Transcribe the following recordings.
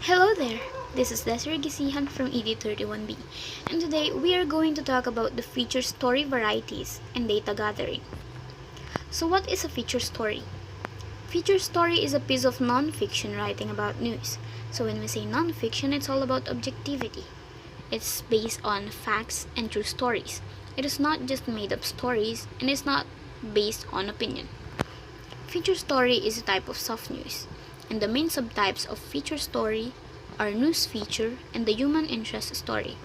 Hello there, this is Deserie Guisihan from ED31B, and today we are going to talk about the feature story varieties and data gathering. So what is a feature story? Feature story is a piece of non-fiction writing about news. So when we say non-fiction, it's all about objectivity. It's based on facts and true stories. It is not just made up stories, and it's not based on opinion. Feature story is a type of soft news, and the main subtypes of feature story are news feature and the human interest story.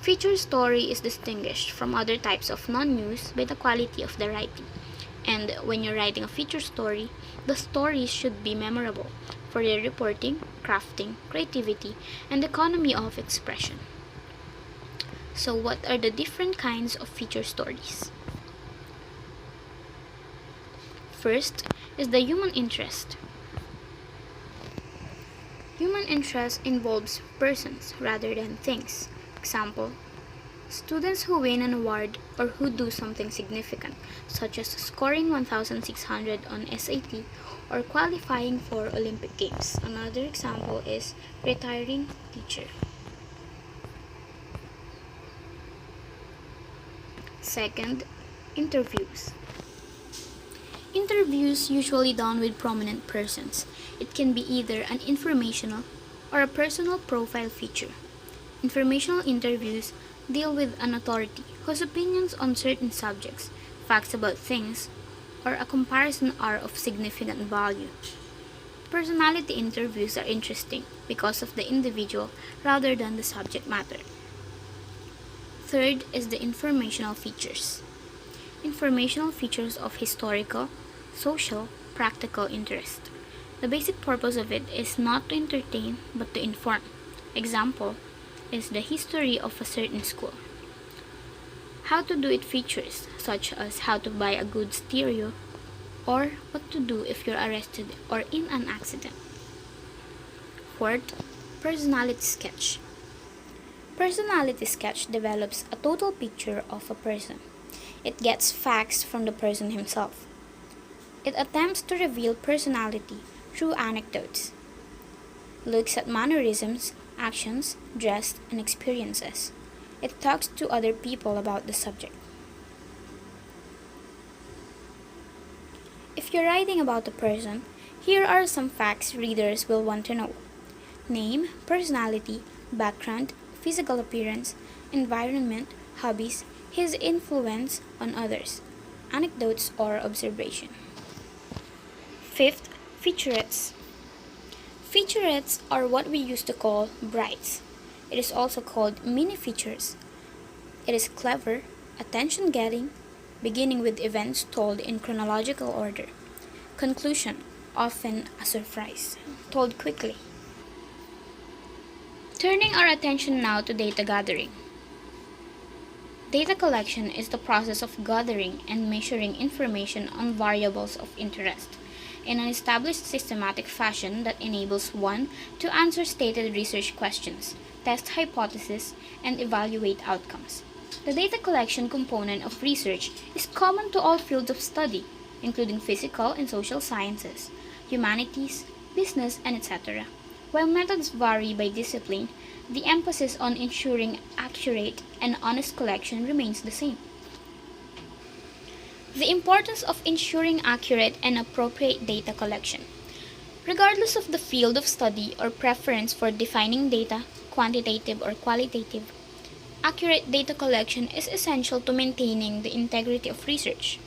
Feature story is distinguished from other types of non-news by the quality of the writing. And when you're writing a feature story, the stories should be memorable for their reporting, crafting, creativity, and economy of expression. So what are the different kinds of feature stories? First is the human interest. Human interest involves persons rather than things. Example, students who win an award or who do something significant, such as scoring 1,600 on SAT or qualifying for Olympic Games. Another example is retiring teacher. Second, interviews. Interviews usually done with prominent persons. It can be either an informational or a personal profile feature. Informational interviews deal with an authority whose opinions on certain subjects, facts about things, or a comparison are of significant value. Personality interviews are interesting because of the individual rather than the subject matter. Third is the informational features. Informational features of historical, social, practical interest. The basic purpose of it is not to entertain but to inform. Example is the history of a certain school. How to do it features such as how to buy a good stereo or what to do if you're arrested or in an accident. Fourth, personality sketch. Personality sketch develops a total picture of a person. It gets facts from the person himself. It attempts to reveal personality through anecdotes. Looks at mannerisms, actions, dress, and experiences. It talks to other people about the subject. If you're writing about a person, here are some facts readers will want to know. Name, personality, background, physical appearance, environment, hobbies, his influence on others, anecdotes or observation. Fifth, featurettes. Featurettes are what we used to call brights. It is also called mini features. It is clever, attention-getting, beginning with events told in chronological order. Conclusion, often a surprise, told quickly. Turning our attention now to data gathering. Data collection is the process of gathering and measuring information on variables of interest in an established systematic fashion that enables one to answer stated research questions, test hypotheses, and evaluate outcomes. The data collection component of research is common to all fields of study, including physical and social sciences, humanities, business, and etc. While methods vary by discipline, the emphasis on ensuring accurate and honest collection remains the same. The importance of ensuring accurate and appropriate data collection. Regardless of the field of study or preference for defining data, quantitative or qualitative, accurate data collection is essential to maintaining the integrity of research.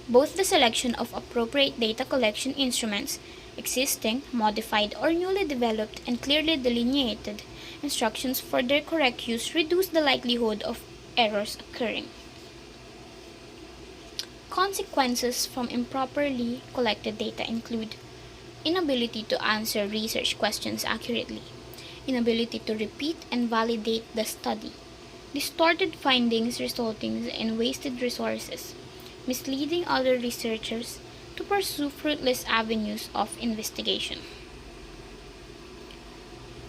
Both the selection of appropriate data collection instruments, existing, modified, or newly developed, and clearly delineated instructions for their correct use reduce the likelihood of errors occurring. Consequences from improperly collected data include inability to answer research questions accurately, inability to repeat and validate the study, distorted findings resulting in wasted resources, misleading other researchers to pursue fruitless avenues of investigation,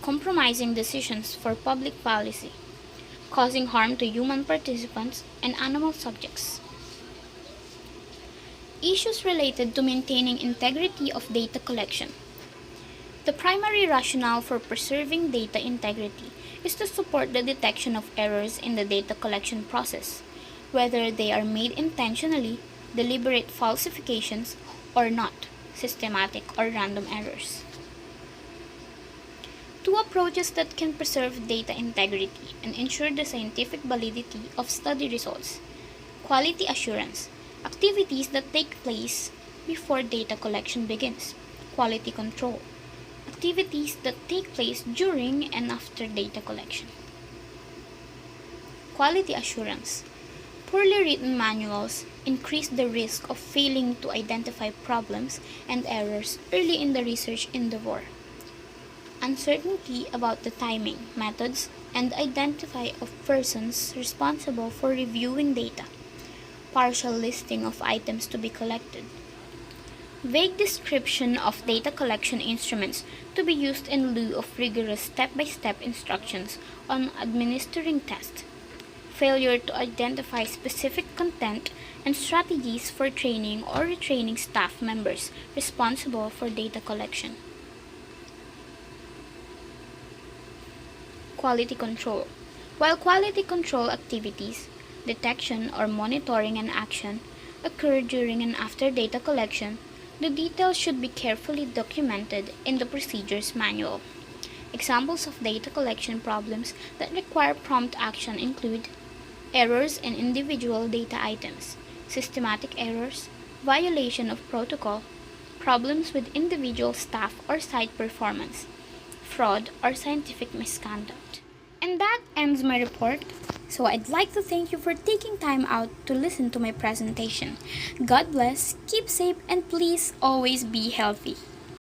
compromising decisions for public policy, causing harm to human participants and animal subjects. Issues related to maintaining integrity of data collection. The primary rationale for preserving data integrity is to support the detection of errors in the data collection process, whether they are made intentionally, deliberate falsifications, or not, systematic or random errors. Two approaches that can preserve data integrity and ensure the scientific validity of study results. Quality assurance, activities that take place before data collection begins. Quality control, activities that take place during and after data collection. Quality assurance, poorly written manuals increase the risk of failing to identify problems and errors early in the research endeavor. Uncertainty about the timing, methods, and identity of persons responsible for reviewing data. Partial listing of items to be collected. Vague description of data collection instruments to be used in lieu of rigorous step-by-step instructions on administering tests. Failure to identify specific content and strategies for training or retraining staff members responsible for data collection. Quality control. While quality control activities, detection or monitoring an action occur during and after data collection, the details should be carefully documented in the procedures manual. Examples of data collection problems that require prompt action include errors in individual data items, systematic errors, violation of protocol, problems with individual staff or site performance, fraud, or scientific misconduct. And that ends my report. So I'd like to thank you for taking time out to listen to my presentation. God bless, keep safe, and please always be healthy.